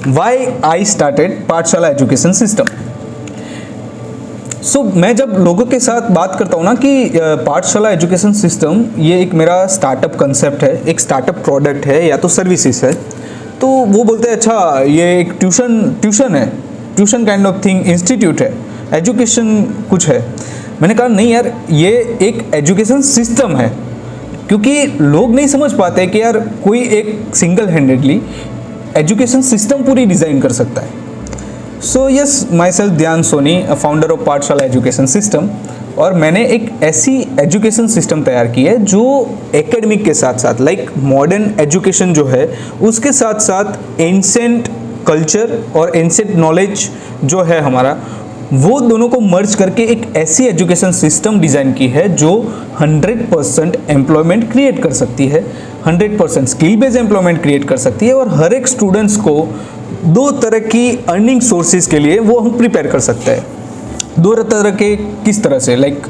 Y I started पाठशाला education system. सो मैं जब लोगों के साथ बात करता हूँ ना कि पाठशाला एजुकेशन सिस्टम ये एक मेरा स्टार्टअप कंसेप्ट है, एक स्टार्टअप प्रोडक्ट है या तो सर्विसेज है, तो वो बोलते हैं अच्छा ये एक ट्यूशन है, tuition kind of thing, institute है, एजुकेशन कुछ है। मैंने कहा नहीं यार, ये एक एजुकेशन सिस्टम है, क्योंकि लोग नहीं समझ पाते कि यार कोई एक सिंगल हैंडेडली एजुकेशन सिस्टम पूरी डिज़ाइन कर सकता है। सो यस, माई सेल्फ ध्यान सोनी, फाउंडर ऑफ पाठशाला एजुकेशन सिस्टम, और मैंने एक ऐसी एजुकेशन सिस्टम तैयार की है जो एकेडमिक के साथ साथ लाइक मॉडर्न एजुकेशन जो है उसके साथ साथ एंसेंट कल्चर और एंसेंट नॉलेज जो है हमारा, वो दोनों को मर्ज करके एक ऐसी एजुकेशन सिस्टम डिज़ाइन की है जो 100% एम्प्लॉयमेंट क्रिएट कर सकती है, 100% स्किल बेस्ड एम्प्लॉयमेंट क्रिएट कर सकती है, और हर एक स्टूडेंट्स को दो तरह की अर्निंग सोर्सेज के लिए वो हम प्रिपेयर कर सकते हैं। दो तरह के किस तरह से, लाइक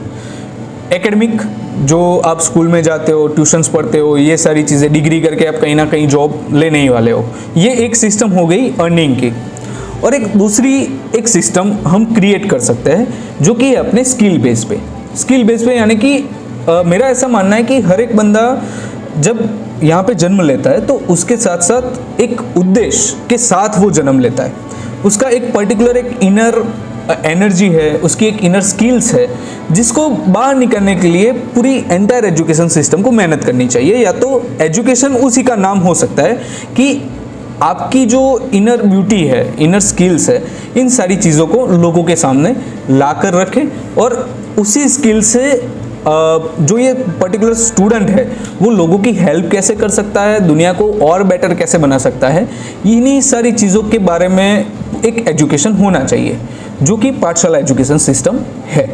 एकेडमिक जो आप स्कूल में जाते हो, ट्यूशन्स पढ़ते हो, ये सारी चीज़ें डिग्री करके आप कहीं ना कहीं जॉब लेने ही वाले हो, ये एक सिस्टम हो गई अर्निंग की। और एक दूसरी एक सिस्टम हम क्रिएट कर सकते हैं जो कि अपने स्किल बेस पे यानी कि मेरा ऐसा मानना है कि हर एक बंदा जब यहाँ पे जन्म लेता है तो उसके साथ साथ एक उद्देश्य के साथ वो जन्म लेता है, उसका एक पर्टिकुलर एक इनर एनर्जी है, उसकी एक इनर स्किल्स है जिसको बाहर निकलने के लिए पूरी एंटायर एजुकेशन सिस्टम को मेहनत करनी चाहिए। या तो एजुकेशन उसी का नाम हो सकता है कि आपकी जो इनर ब्यूटी है, इनर स्किल्स है, इन सारी चीज़ों को लोगों के सामने ला कर रखें, और उसी स्किल से जो ये पर्टिकुलर स्टूडेंट है वो लोगों की हेल्प कैसे कर सकता है, दुनिया को और बेटर कैसे बना सकता है, इन्हीं सारी चीज़ों के बारे में एक एजुकेशन होना चाहिए जो कि पाठशाला एजुकेशन सिस्टम है।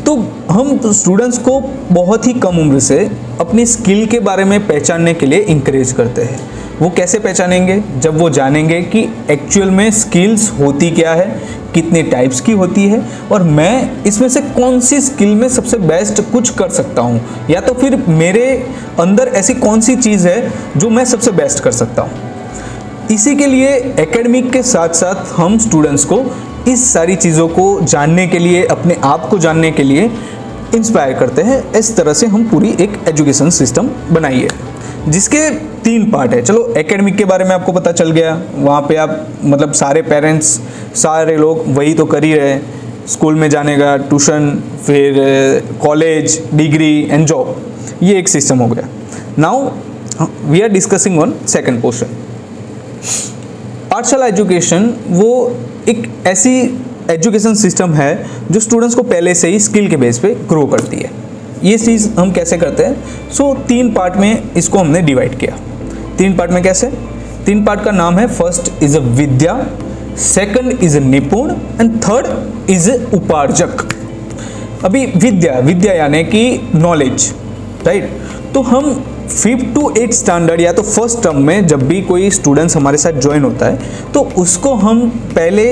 तो हम स्टूडेंट्स को बहुत ही कम उम्र से अपनी स्किल के बारे में पहचानने के लिए इंकरेज करते हैं। वो कैसे पहचानेंगे? जब वो जानेंगे कि एक्चुअल में स्किल्स होती क्या है, कितने टाइप्स की होती है, और मैं इसमें से कौन सी स्किल में सबसे बेस्ट कुछ कर सकता हूँ, या तो फिर मेरे अंदर ऐसी कौन सी चीज़ है जो मैं सबसे बेस्ट कर सकता हूँ। इसी के लिए एकेडमिक के साथ साथ हम स्टूडेंट्स को इस सारी चीज़ों को जानने के लिए, अपने आप को जानने के लिए इंस्पायर करते हैं। इस तरह से हम पूरी एक एजुकेशन सिस्टम बनाई है जिसके 3 पार्ट है। चलो एकेडमिक के बारे में आपको पता चल गया, वहाँ पे आप मतलब सारे पेरेंट्स, सारे लोग वही तो कर ही रहे हैं, स्कूल में जाने का, ट्यूशन, फिर कॉलेज, डिग्री एंड जॉब, ये एक सिस्टम हो गया। Now we are discussing on second portion. पाठशाला एजुकेशन वो एक ऐसी एजुकेशन सिस्टम है जो स्टूडेंट्स को पहले से ही स्किल के बेस पे ग्रो करती है। ये चीज़ हम कैसे करते हैं? 3 पार्ट में इसको हमने डिवाइड किया। 3 पार्ट में कैसे? 3 पार्ट का नाम है, first is a Vidya, second is a निपुण एंड थर्ड इज उपार्जक। अभी विद्या यानी कि नॉलेज, राइट? तो हम 5th to 8th स्टैंडर्ड या तो फर्स्ट टर्म में जब भी कोई स्टूडेंट्स हमारे साथ ज्वाइन होता है तो उसको हम पहले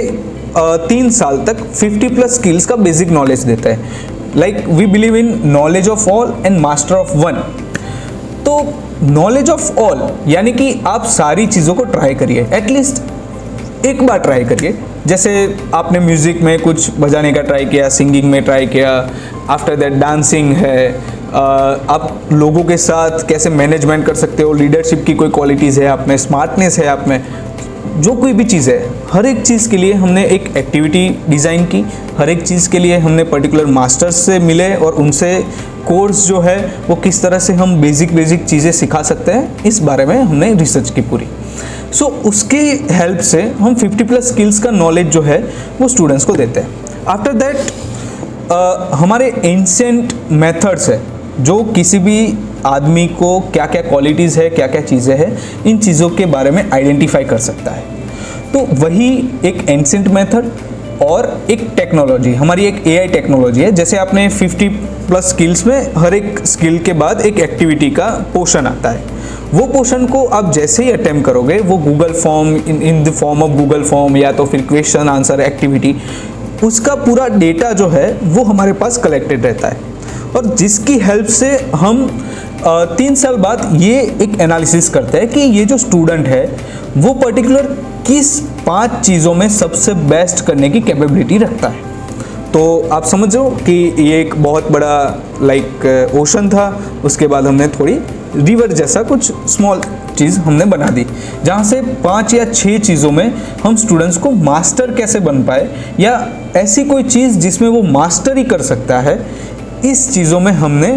3 साल तक 50+ स्किल्स का बेसिक नॉलेज देते हैं। Like we believe in knowledge of all and master of one. तो नॉलेज ऑफ ऑल यानी कि आप सारी चीज़ों को ट्राई करिए, एटलीस्ट एक बार ट्राई करिए। जैसे आपने म्यूज़िक में कुछ बजाने का ट्राई किया, सिंगिंग में ट्राई किया, आफ्टर दैट डांसिंग है, आप लोगों के साथ कैसे मैनेजमेंट कर सकते हो, लीडरशिप की कोई क्वालिटीज़ है आप में, स्मार्टनेस है आप में, जो कोई भी चीज़ है, हर एक चीज़ के लिए हमने एक एक्टिविटी डिज़ाइन की। हर एक चीज़ के लिए हमने पर्टिकुलर मास्टर्स से मिले और उनसे कोर्स जो है वो किस तरह से हम बेसिक चीज़ें सिखा सकते हैं, इस बारे में हमने रिसर्च की पूरी। सो उसकी हेल्प से हम 50+ स्किल्स का नॉलेज जो है वो स्टूडेंट्स को देते हैं। आफ्टर दैट हमारे एंशिएंट मेथड्स है जो किसी भी आदमी को क्या क्या क्वालिटीज़ है, क्या क्या चीज़ें हैं, इन चीज़ों के बारे में आइडेंटिफाई कर सकता है। तो वही एक एंशिएंट मेथड और एक टेक्नोलॉजी, हमारी एक AI टेक्नोलॉजी है। जैसे आपने 50+ स्किल्स में हर एक स्किल के बाद एक एक्टिविटी का पोर्शन आता है, वो पोर्शन को आप जैसे ही अटेम्प्ट करोगे वो Google form, in the form of Google form या तो फिर क्वेश्चन आंसर एक्टिविटी, उसका पूरा डेटा जो है वो हमारे पास कलेक्टेड रहता है, और जिसकी हेल्प से हम 3 साल बाद ये एक एनालिसिस करते हैं कि ये जो स्टूडेंट है वो पर्टिकुलर किस 5 चीज़ों में सबसे बेस्ट करने की कैपेबिलिटी रखता है। तो आप समझो कि ये एक बहुत बड़ा लाइक ओशन था, उसके बाद हमने थोड़ी रिवर जैसा कुछ स्मॉल चीज़ हमने बना दी, जहाँ से 5 या 6 चीज़ों में हम स्टूडेंट्स को मास्टर कैसे बन पाए, या ऐसी कोई चीज़ जिसमें वो मास्टर ही कर सकता है, इस चीज़ों में हमने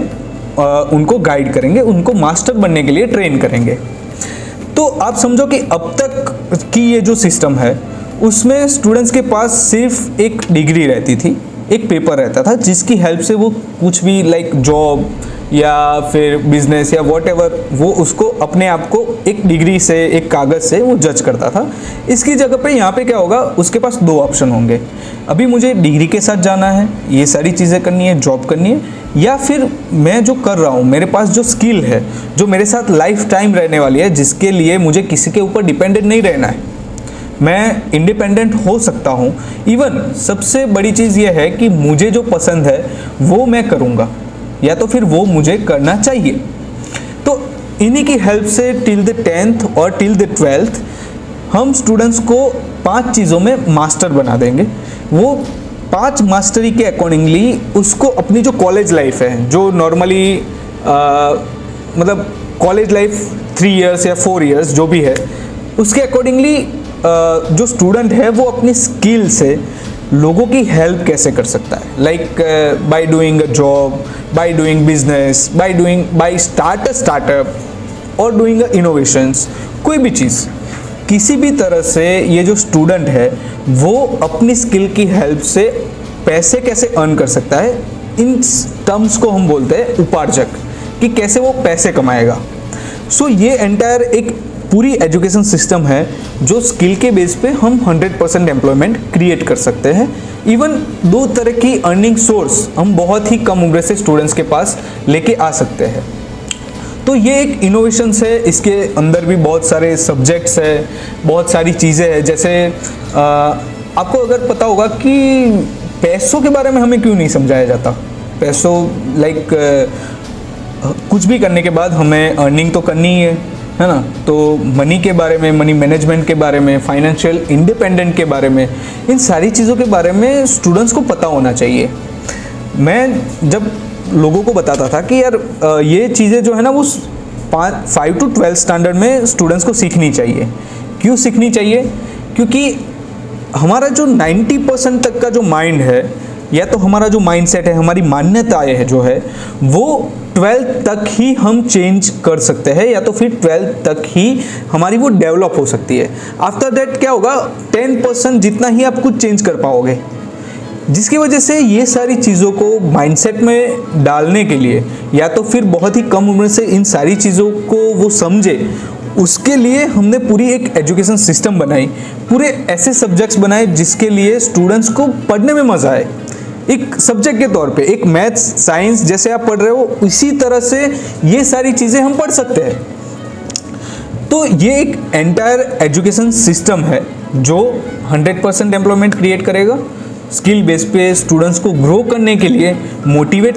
उनको गाइड करेंगे, उनको मास्टर बनने के लिए ट्रेन करेंगे। तो आप समझो कि अब तक की ये जो सिस्टम है उसमें स्टूडेंट्स के पास सिर्फ एक डिग्री रहती थी, एक पेपर रहता था जिसकी हेल्प से वो कुछ भी लाइक जॉब या फिर बिजनेस या व्हाटएवर वो उसको अपने आप को एक डिग्री से, एक कागज़ से वो जज करता था। इसकी जगह पे यहाँ पे क्या होगा, उसके पास 2 ऑप्शन होंगे। अभी मुझे डिग्री के साथ जाना है, ये सारी चीज़ें करनी है, जॉब करनी है, या फिर मैं जो कर रहा हूँ, मेरे पास जो स्किल है जो मेरे साथ लाइफ टाइम रहने वाली है, जिसके लिए मुझे किसी के ऊपर डिपेंडेंट नहीं रहना है, मैं इंडिपेंडेंट हो सकता हूँ। इवन सबसे बड़ी चीज़ ये है कि मुझे जो पसंद है वो मैं करूँगा, या तो फिर वो मुझे करना चाहिए। तो इन्हीं की हेल्प से टिल द 10th और टिल द 12th हम स्टूडेंट्स को 5 चीज़ों में मास्टर बना देंगे। वो 5 मास्टरी के अकॉर्डिंगली उसको अपनी जो कॉलेज लाइफ है, जो नॉर्मली मतलब कॉलेज लाइफ 3 इयर्स या 4 इयर्स जो भी है, उसके अकॉर्डिंगली जो स्टूडेंट है वो अपनी स्किल से लोगों की हेल्प कैसे कर सकता है, like by doing a job, by doing business, by startup और डूइंग इनोवेशंस, कोई भी चीज़, किसी भी तरह से ये जो स्टूडेंट है वो अपनी स्किल की हेल्प से पैसे कैसे अर्न कर सकता है। इन टर्म्स को हम बोलते हैं उपार्जक, कि कैसे वो पैसे कमाएगा। सो ये एंटायर एक पूरी एजुकेशन सिस्टम है जो स्किल के बेस पे हम 100% एम्प्लॉयमेंट क्रिएट कर सकते हैं। इवन 2 तरह की अर्निंग सोर्स हम बहुत ही कम उम्र से स्टूडेंट्स के पास लेके आ सकते हैं। तो ये एक इनोवेशंस है, इसके अंदर भी बहुत सारे सब्जेक्ट्स है, बहुत सारी चीज़ें हैं। जैसे आपको अगर पता होगा कि पैसों के बारे में हमें क्यों नहीं समझाया जाता। पैसों लाइक कुछ भी करने के बाद हमें अर्निंग तो करनी ही है ना। तो मनी के बारे में, मनी मैनेजमेंट के बारे में, फाइनेंशियल इंडिपेंडेंट के बारे में, इन सारी चीज़ों के बारे में स्टूडेंट्स को पता होना चाहिए। मैं जब लोगों को बताता था कि यार ये चीज़ें जो है ना वो 5 to 12 स्टैंडर्ड में स्टूडेंट्स को सीखनी चाहिए। क्यों सीखनी चाहिए? क्योंकि हमारा जो 90% तक का जो माइंड है, या तो हमारा जो माइंडसेट है, हमारी मान्यताएं है जो है, वो 12th तक ही हम चेंज कर सकते हैं, या तो फिर 12th तक ही हमारी वो डेवलप हो सकती है। आफ्टर दैट क्या होगा, 10% जितना ही आप कुछ चेंज कर पाओगे। जिसकी वजह से ये सारी चीज़ों को माइंडसेट में डालने के लिए, या तो फिर बहुत ही कम उम्र से इन सारी चीज़ों को वो समझे, उसके लिए हमने पूरी एक एजुकेशन सिस्टम बनाई, पूरे ऐसे सब्जेक्ट्स बनाए जिसके लिए स्टूडेंट्स को पढ़ने में मज़ा आए। एक सब्जेक्ट के तौर पे, एक मैथ्स साइंस जैसे आप पढ़ रहे हो, इसी तरह से ये सारी चीज़ें हम पढ़ सकते हैं। तो ये एक एंटायर एजुकेशन सिस्टम है जो 100% एम्प्लॉयमेंट क्रिएट करेगा, स्किल बेस पे स्टूडेंट्स को ग्रो करने के लिए मोटिवेट